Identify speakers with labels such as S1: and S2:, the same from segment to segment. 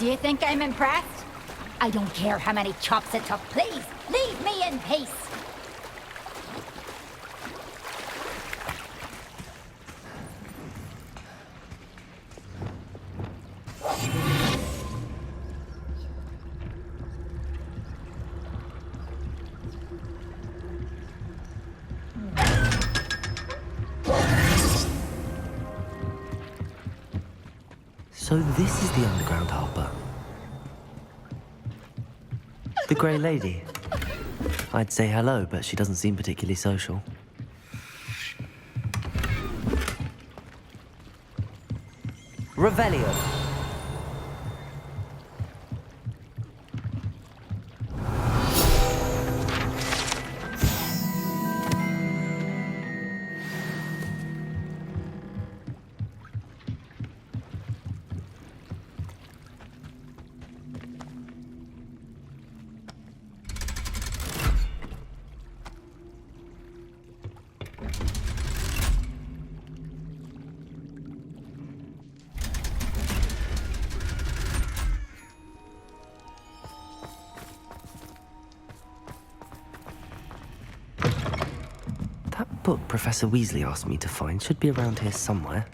S1: you think I'm impressed? I don't care how many chops it took. Please, leave me in peace.
S2: So this is the underground harbour. The Grey Lady. I'd say hello, but she doesn't seem particularly social. Revelio. That book Professor Weasley asked me to find should be around here somewhere.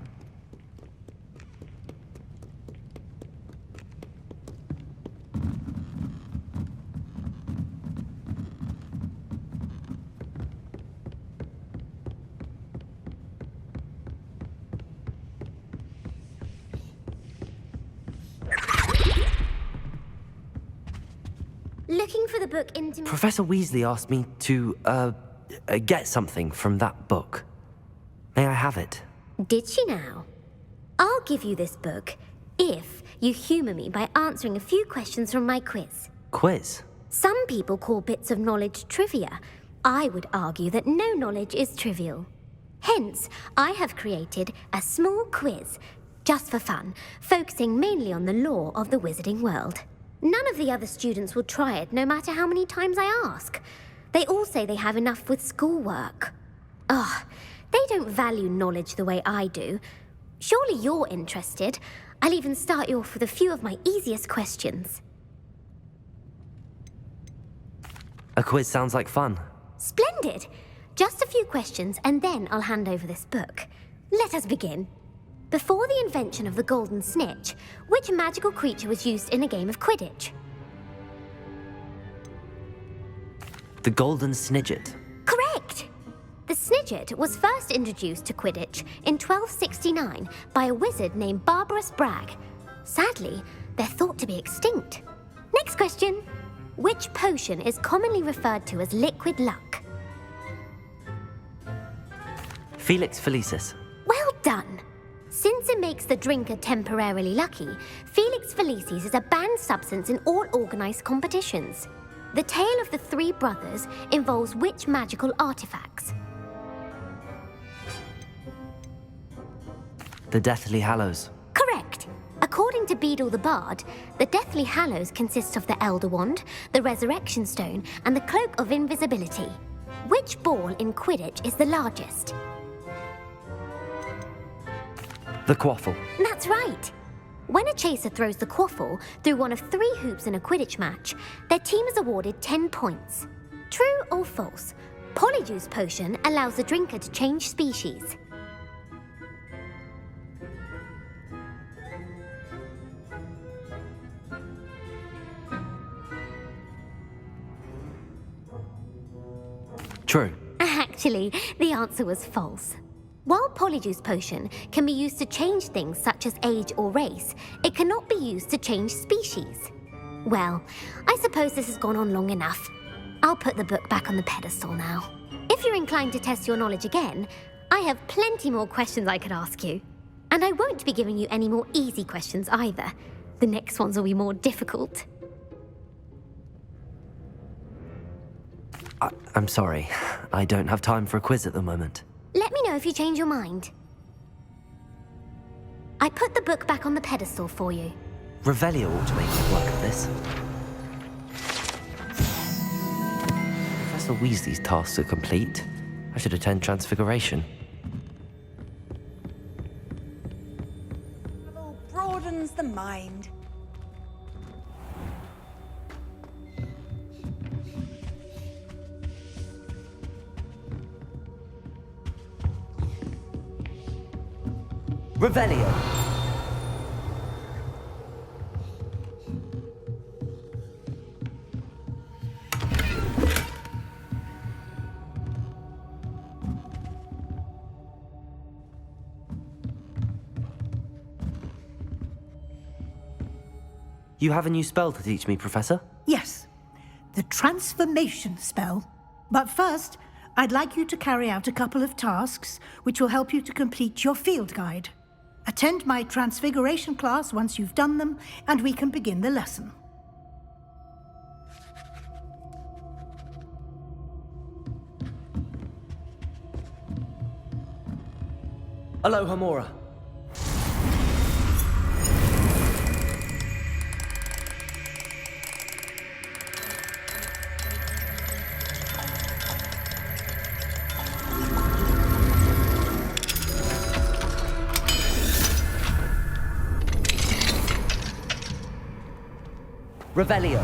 S3: Looking for the book Intimate...
S2: Professor Weasley asked me to, get something from that book. May I have it?
S3: Did she now? I'll give you this book if you humour me by answering a few questions from my quiz.
S2: Quiz?
S3: Some people call bits of knowledge trivia. I would argue that no knowledge is trivial. Hence, I have created a small quiz, just for fun, focusing mainly on the lore of the wizarding world. None of the other students will try it, no matter how many times I ask. They all say they have enough with schoolwork. Ugh, they don't value knowledge the way I do. Surely you're interested. I'll even start you off with a few of my easiest questions.
S2: A quiz sounds like fun.
S3: Splendid! Just a few questions, and then I'll hand over this book. Let us begin. Before the invention of the golden snitch, which magical creature was used in a game of Quidditch?
S2: The Golden Snidget.
S3: Correct! The Snidget was first introduced to Quidditch in 1269 by a wizard named Barbarous Bragg. Sadly, they're thought to be extinct. Next question. Which potion is commonly referred to as liquid luck?
S2: Felix Felicis.
S3: Well done! Since it makes the drinker temporarily lucky, Felix Felicis is a banned substance in all organised competitions. The tale of the three brothers involves which magical artifacts?
S2: The Deathly Hallows.
S3: Correct! According to Beedle the Bard, the Deathly Hallows consists of the Elder Wand, the Resurrection Stone, and the Cloak of Invisibility. Which ball in Quidditch is the largest?
S2: The Quaffle.
S3: That's right! When a chaser throws the quaffle through one of 3 hoops in a Quidditch match, their team is awarded 10 points. True or false? Polyjuice Potion allows the drinker to change species.
S2: True.
S3: Actually, the answer was false. While Polyjuice Potion can be used to change things such as age or race, it cannot be used to change species. Well, I suppose this has gone on long enough. I'll put the book back on the pedestal now. If you're inclined to test your knowledge again, I have plenty more questions I could ask you. And I won't be giving you any more easy questions either. The next ones will be more difficult.
S2: I'm sorry. I don't have time for a quiz at the moment.
S3: Let me know if you change your mind. I put the book back on the pedestal for you.
S2: Revelio ought to make quick work of this. Professor Weasley's tasks are complete. I should attend Transfiguration.
S4: Travel broadens the mind.
S2: Revelio. You have a new spell to teach me, Professor?
S4: Yes, the transformation spell. But first, I'd like you to carry out a couple of tasks which will help you to complete your field guide. Attend my transfiguration class once you've done them, and we can begin the lesson.
S2: Aloha, Mora. Revelio.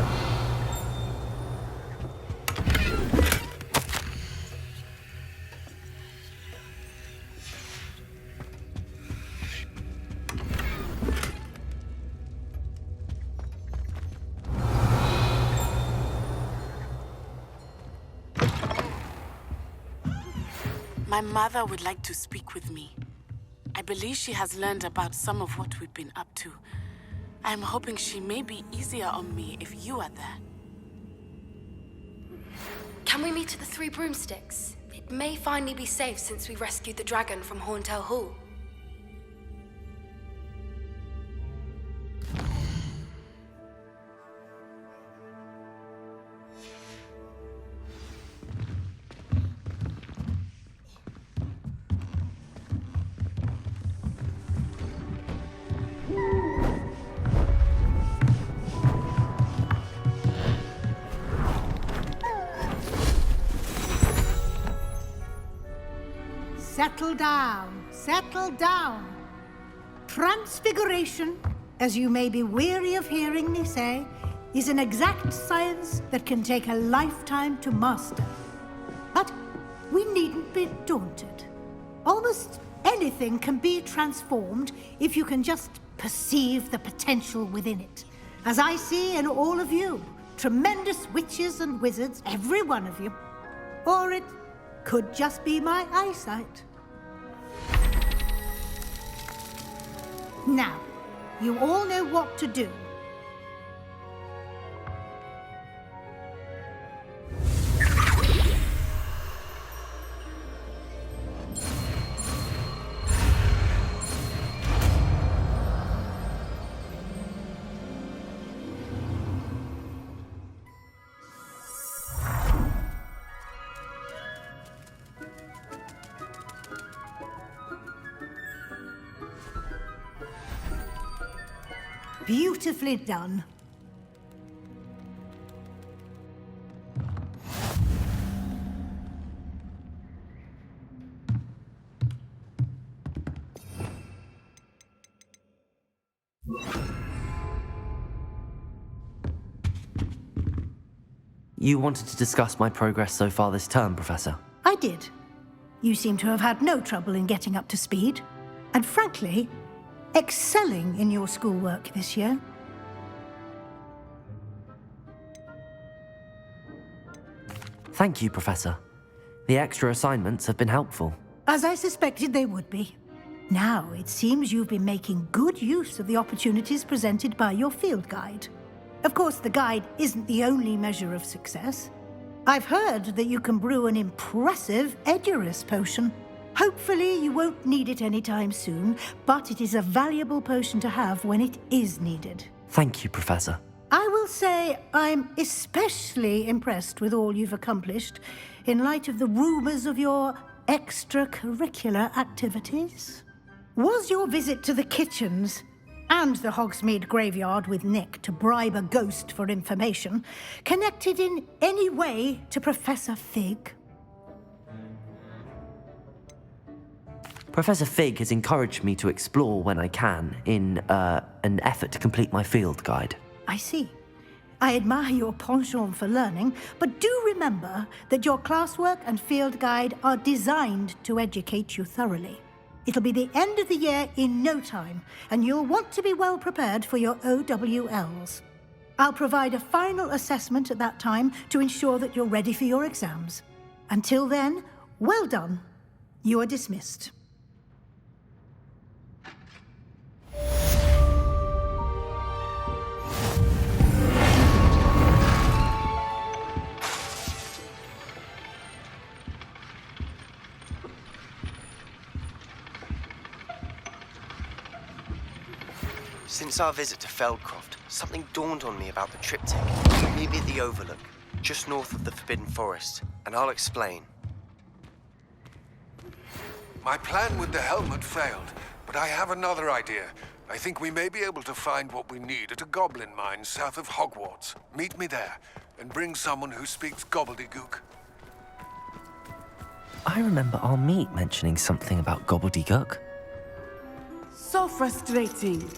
S5: My mother would like to speak with me. I believe she has learned about some of what we've been up to. I'm hoping she may be easier on me if you are there.
S6: Can we meet at the Three Broomsticks? It may finally be safe since we rescued the dragon from Horntail Hall.
S4: Settle down, settle down. Transfiguration, as you may be weary of hearing me say, is an exact science that can take a lifetime to master. But we needn't be daunted. Almost anything can be transformed if you can just perceive the potential within it. As I see in all of you, tremendous witches and wizards, every one of you. Or it could just be my eyesight. Now, you all know what to do. Beautifully done.
S2: You wanted to discuss my progress so far this term, Professor?
S4: I did. You seem to have had no trouble in getting up to speed. And frankly, excelling in your schoolwork this year.
S2: Thank you, Professor. The extra assignments have been helpful.
S4: As I suspected they would be. Now, it seems you've been making good use of the opportunities presented by your field guide. Of course, the guide isn't the only measure of success. I've heard that you can brew an impressive Edurus potion. Hopefully, you won't need it anytime soon, but it is a valuable potion to have when it is needed.
S2: Thank you, Professor.
S4: I will say I'm especially impressed with all you've accomplished in light of the rumors of your extracurricular activities. Was your visit to the kitchens and the Hogsmeade graveyard with Nick to bribe a ghost for information connected in any way to Professor Fig?
S2: Professor Fig has encouraged me to explore when I can in an effort to complete my field guide.
S4: I see. I admire your penchant for learning, but do remember that your classwork and field guide are designed to educate you thoroughly. It'll be the end of the year in no time, and you'll want to be well prepared for your OWLs. I'll provide a final assessment at that time to ensure that you're ready for your exams. Until then, well done. You are dismissed.
S7: Since our visit to Feldcroft, something dawned on me about the triptych. Meet me at the Overlook, just north of the Forbidden Forest, and I'll explain.
S8: My plan with the helmet failed, but I have another idea. I think we may be able to find what we need at a goblin mine south of Hogwarts. Meet me there, and bring someone who speaks gobbledygook.
S2: I remember our meet mentioning something about gobbledygook.
S5: So frustrating.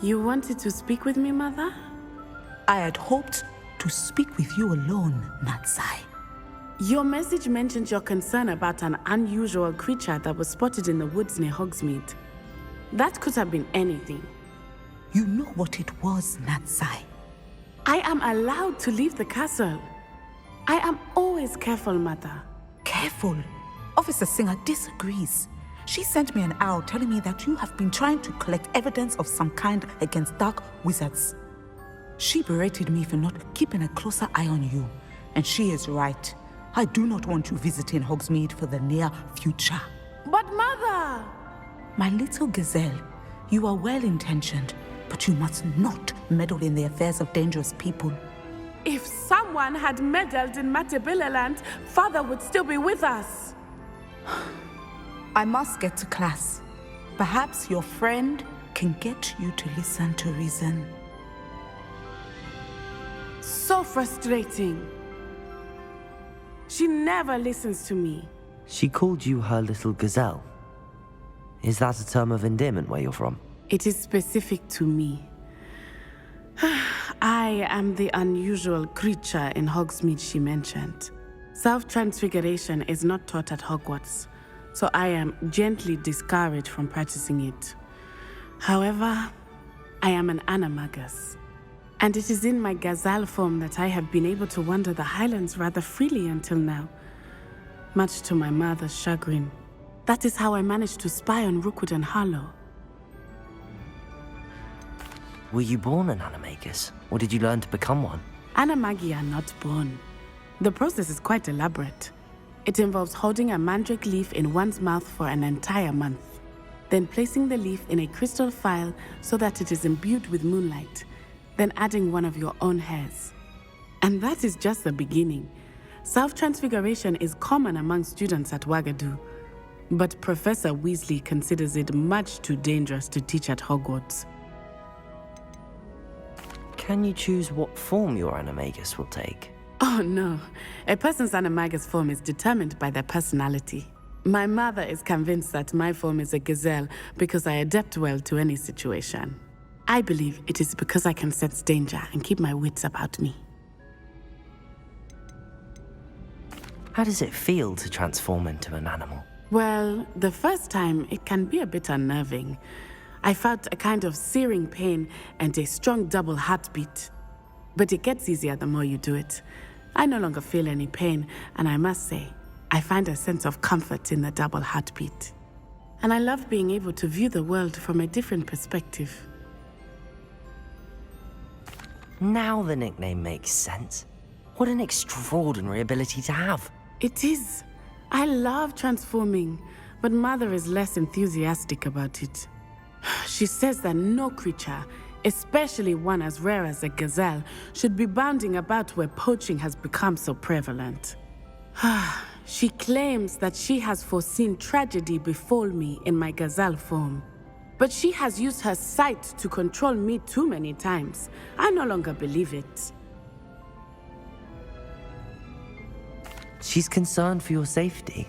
S5: You wanted to speak with me, Mother?
S9: I had hoped to speak with you alone, Natsai.
S5: Your message mentioned your concern about an unusual creature that was spotted in the woods near Hogsmeade. That could have been anything.
S9: You know what it was, Natsai.
S5: I am allowed to leave the castle. I am always careful, Mother.
S9: Careful. Officer Singer disagrees. She sent me an owl telling me that you have been trying to collect evidence of some kind against dark wizards. She berated me for not keeping a closer eye on you, and she is right. I do not want you visiting Hogsmeade for the near future.
S5: But Mother!
S9: My little gazelle, you are well-intentioned, but you must not meddle in the affairs of dangerous people.
S5: If someone had meddled in Matabeleland, Father would still be with us.
S9: I must get to class. Perhaps your friend can get you to listen to reason.
S5: So frustrating. She never listens to me.
S2: She called you her little gazelle. Is that a term of endearment where you're from?
S5: It is specific to me. I am the unusual creature in Hogsmeade she mentioned. Self-transfiguration is not taught at Hogwarts, so I am gently discouraged from practicing it. However, I am an animagus, and it is in my gazelle form that I have been able to wander the Highlands rather freely until now, much to my mother's chagrin. That is how I managed to spy on Rookwood and Harlow.
S2: Were you born an animagus, or did you learn to become one?
S5: Animagi are not born. The process is quite elaborate. It involves holding a mandrake leaf in one's mouth for an entire month, then placing the leaf in a crystal phial so that it is imbued with moonlight, then adding one of your own hairs. And that is just the beginning. Self-transfiguration is common among students at Wagadu, but Professor Weasley considers it much too dangerous to teach at Hogwarts.
S2: Can you choose what form your animagus will take?
S5: Oh no, a person's animagus form is determined by their personality. My mother is convinced that my form is a gazelle because I adapt well to any situation. I believe it is because I can sense danger and keep my wits about me.
S2: How does it feel to transform into an animal?
S5: Well, the first time it can be a bit unnerving. I felt a kind of searing pain and a strong double heartbeat. But it gets easier the more you do it. I no longer feel any pain, and I must say, I find a sense of comfort in the double heartbeat. And I love being able to view the world from a different perspective.
S2: Now the nickname makes sense. What an extraordinary ability to have.
S5: It is. I love transforming, but Mother is less enthusiastic about it. She says that no creature, especially one as rare as a gazelle, should be bounding about where poaching has become so prevalent. She claims that she has foreseen tragedy befall me in my gazelle form. But she has used her sight to control me too many times. I no longer believe it.
S2: She's concerned for your safety.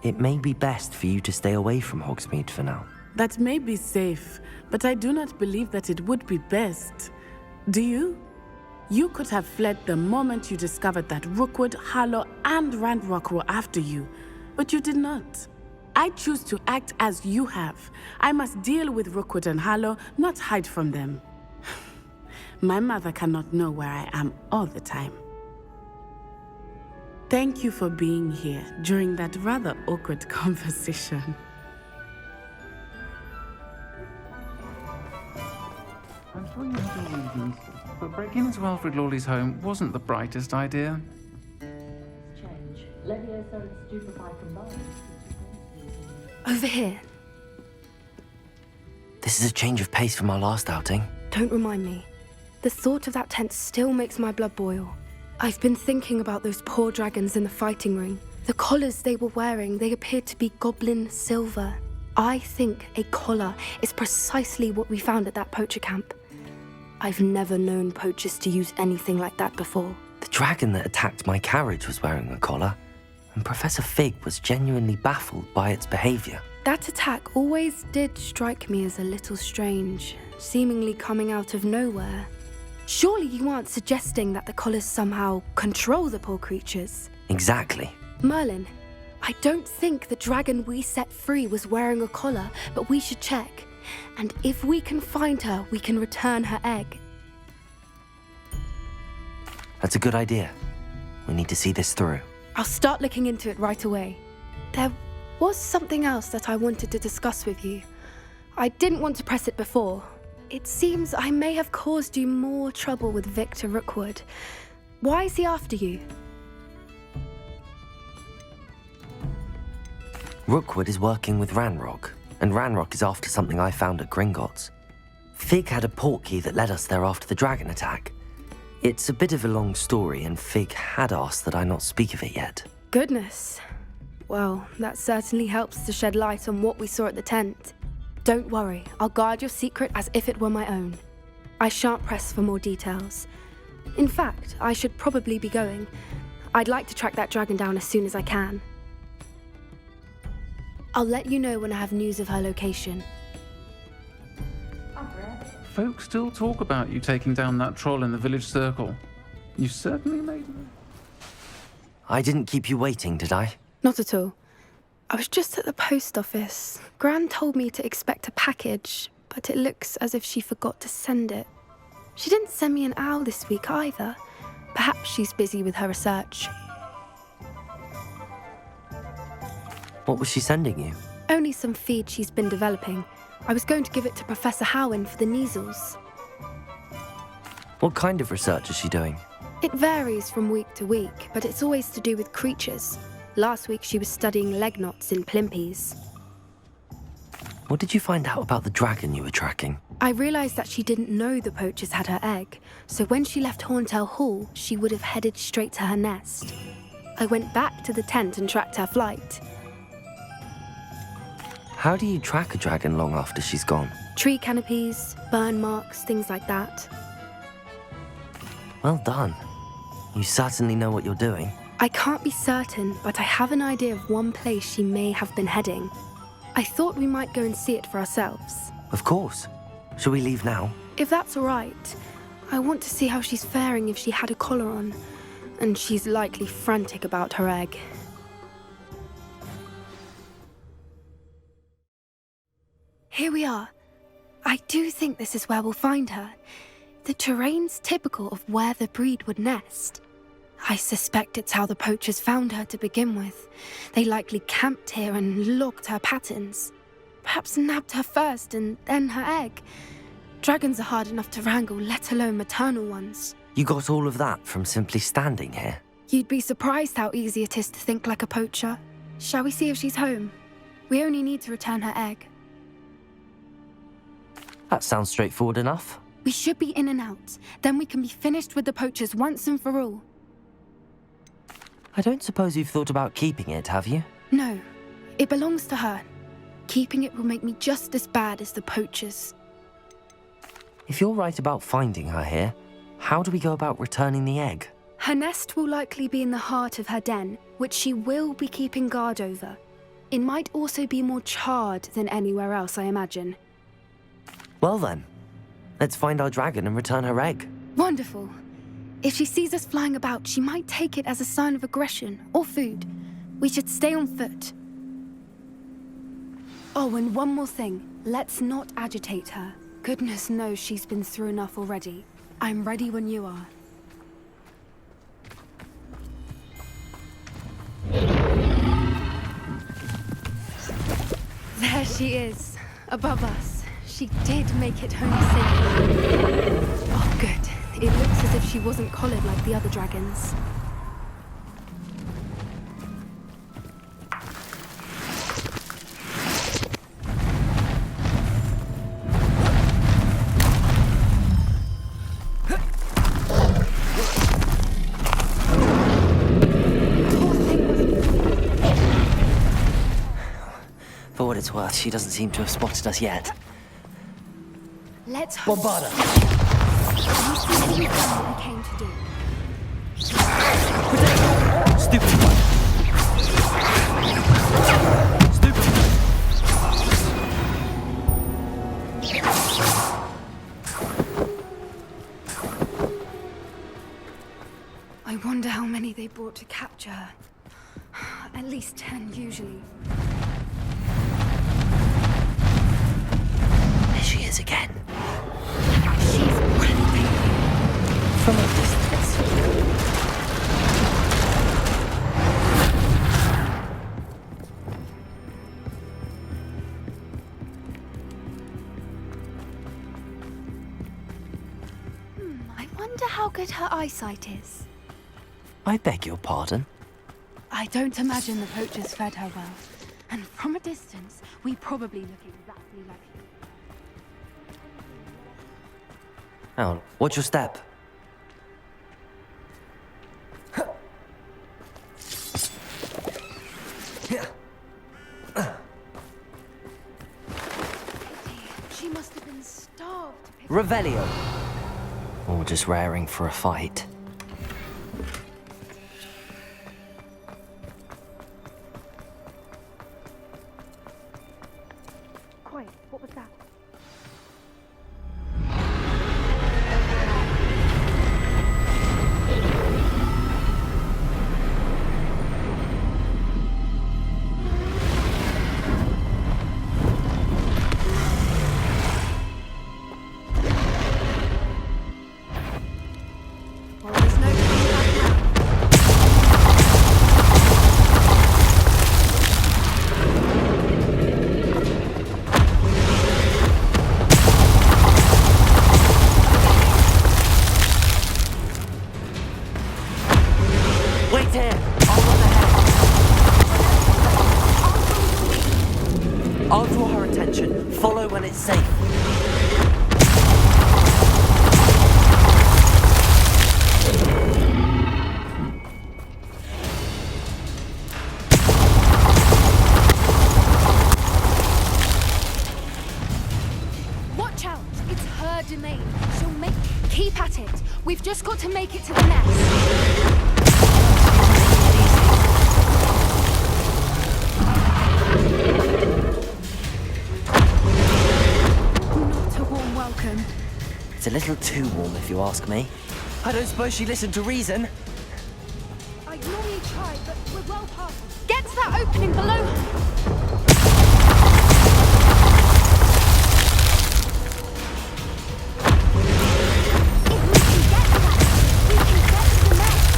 S2: It may be best for you to stay away from Hogsmeade for now.
S5: That may be safe, but I do not believe that it would be best. Do you? You could have fled the moment you discovered that Rookwood, Harlow, and Ranrock were after you. but you did not. I choose to act as you have. I must deal with Rookwood and Harlow, not hide from them. My mother cannot know where I am all the time. Thank you for being here during that rather awkward conversation.
S10: I'm sure you still read these, but breaking into Alfred Lawley's home wasn't the brightest idea.
S6: Over here.
S2: This is a change of pace from our last outing.
S6: Don't remind me. The thought of that tent still makes my blood boil. I've been thinking about those poor dragons in the fighting ring. The collars they were wearing, they appeared to be goblin silver. I think a collar is precisely what we found at that poacher camp. I've never known poachers to use anything like that before.
S2: The dragon that attacked my carriage was wearing a collar, and Professor Fig was genuinely baffled by its behavior.
S6: That attack always did strike me as a little strange, seemingly coming out of nowhere. Surely you aren't suggesting that the collars somehow control the poor creatures?
S2: Exactly.
S6: Merlin, I don't think the dragon we set free was wearing a collar, but we should check. And if we can find her, we can return her egg.
S2: That's a good idea. We need to see this through.
S6: I'll start looking into it right away. There was something else that I wanted to discuss with you. I didn't want to press it before. It seems I may have caused you more trouble with Victor Rookwood. Why is he after you?
S2: Rookwood is working with Ranrock, and Ranrock is after something I found at Gringotts. Fig had a portkey that led us there after the dragon attack. It's a bit of a long story, and Fig had asked that I not speak of it yet.
S6: Goodness. Well, that certainly helps to shed light on what we saw at the tent. Don't worry, I'll guard your secret as if it were my own. I shan't press for more details. In fact, I should probably be going. I'd like to track that dragon down as soon as I can. I'll let you know when I have news of her location.
S10: Folks still talk about you taking down that troll in the village circle. You certainly made me.
S2: I didn't keep you waiting, did I?
S6: Not at all. I was just at the post office. Gran told me to expect a package, but it looks as if she forgot to send it. She didn't send me an owl this week either. Perhaps she's busy with her research.
S2: What was she sending you?
S6: Only some feed she's been developing. I was going to give it to Professor Howin for the measles.
S2: What kind of research is she doing?
S6: It varies from week to week, but it's always to do with creatures. Last week she was studying leg knots in plimpies.
S2: What did you find out about the dragon you were tracking?
S6: I realised that she didn't know the poachers had her egg, so when she left Horntail Hall, she would have headed straight to her nest. I went back to the tent and tracked her flight.
S2: How do you track a dragon long after she's gone?
S6: Tree canopies, burn marks, things like that.
S2: Well done. You certainly know what you're doing.
S6: I can't be certain, but I have an idea of one place she may have been heading. I thought we might go and see it for ourselves.
S2: Of course. Shall we leave now?
S6: If that's all right. I want to see how she's faring if she had a collar on. And she's likely frantic about her egg. Here we are. I do think this is where we'll find her. The terrain's typical of where the breed would nest. I suspect it's how the poachers found her to begin with. They likely camped here and logged her patterns. Perhaps nabbed her first and then her egg. Dragons are hard enough to wrangle, let alone maternal ones.
S2: You got all of that from simply standing here?
S6: You'd be surprised how easy it is to think like a poacher. Shall we see if she's home? We only need to return her egg.
S2: That sounds straightforward enough.
S6: We should be in and out. Then we can be finished with the poachers once and for all.
S2: I don't suppose you've thought about keeping it, have you?
S6: No. It belongs to her. Keeping it will make me just as bad as the poachers.
S2: If you're right about finding her here, how do we go about returning the egg?
S6: Her nest will likely be in the heart of her den, which she will be keeping guard over. It might also be more charred than anywhere else, I imagine.
S2: Well then, let's find our dragon and return her egg.
S6: Wonderful. If she sees us flying about, she might take it as a sign of aggression or food. We should stay on foot. Oh, and one more thing. Let's not agitate her. Goodness knows she's been through enough already. I'm ready when you are. There she is, above us. She did make it home safely. Oh, good. It looks as if she wasn't collared like the other dragons.
S2: For what it's worth, she doesn't seem to have spotted us yet.
S6: Let's hope.
S2: Bombard her!
S6: We've done what we came to do.
S2: Stupid one! Stupid
S6: I wonder how many they brought to capture her. At least 10 usually.
S2: There she is again.
S6: She's breathtaking.
S2: From a distance.
S6: I wonder how good her eyesight is.
S2: I beg your pardon?
S6: I don't imagine the poachers fed her well. And from a distance, we probably look exactly like her.
S2: Oh, watch your step.
S6: She must have been starved to pick
S2: Revelio. Or just raring for a fight.
S6: Quiet, what was that? Well, there's no coming back now.
S2: Wait here! I'll run ahead. I'll draw her attention. Follow when it's safe.
S6: Watch out! It's her domain. She'll make... Keep at it. We've just got to make it to the nest. Not a warm welcome.
S2: It's a little too warm, if you ask me. I don't suppose she listened to reason.
S6: I normally try, but we're well past. Get to that opening below her. If we can get to that, we can get to the nest.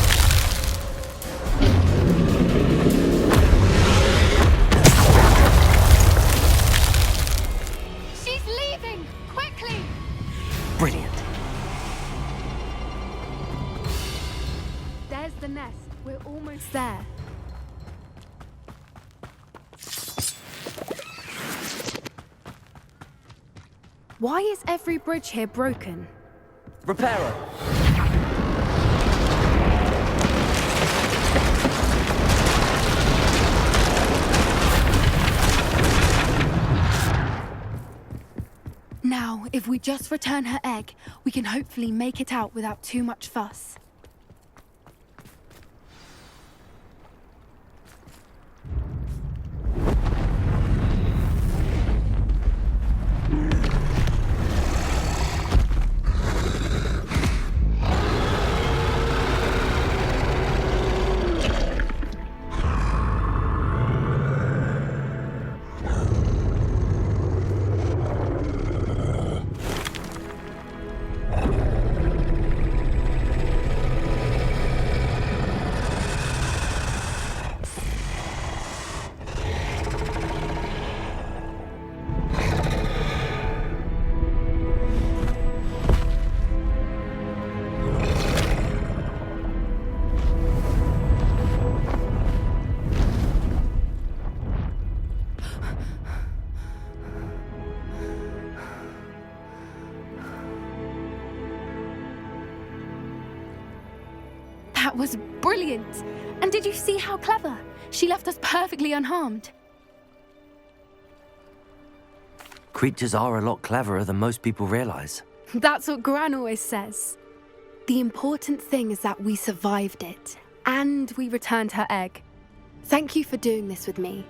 S6: She's leaving! Quickly!
S2: Brilliant.
S6: There's the nest. We're almost there. Why is every bridge here broken?
S2: Reparo.
S6: Now, if we just return her egg, we can hopefully make it out without too much fuss. That was brilliant! And did you see how clever? She left us perfectly unharmed.
S2: Creatures are a lot cleverer than most people realize.
S6: That's what Gran always says. The important thing is that we survived it, and we returned her egg. Thank you for doing this with me.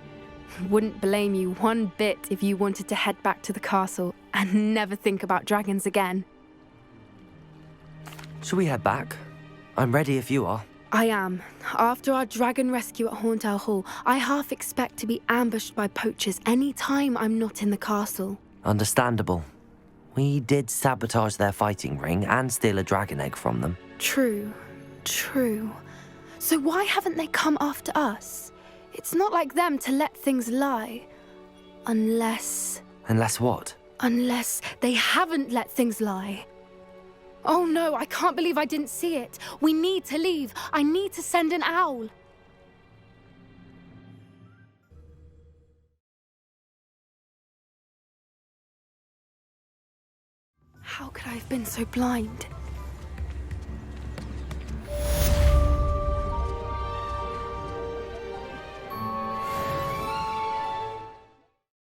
S6: Wouldn't blame you one bit if you wanted to head back to the castle and never think about dragons again.
S2: Shall we head back? I'm ready if you are.
S6: I am. After our dragon rescue at Hauntowl Hall, I half expect to be ambushed by poachers any time I'm not in the castle.
S2: Understandable. We did sabotage their fighting ring and steal a dragon egg from them.
S6: True. So why haven't they come after us? It's not like them to let things lie. Unless
S2: what?
S6: Unless they haven't let things lie. Oh no, I can't believe I didn't see it. We need to leave. I need to send an owl. How could I have been so blind?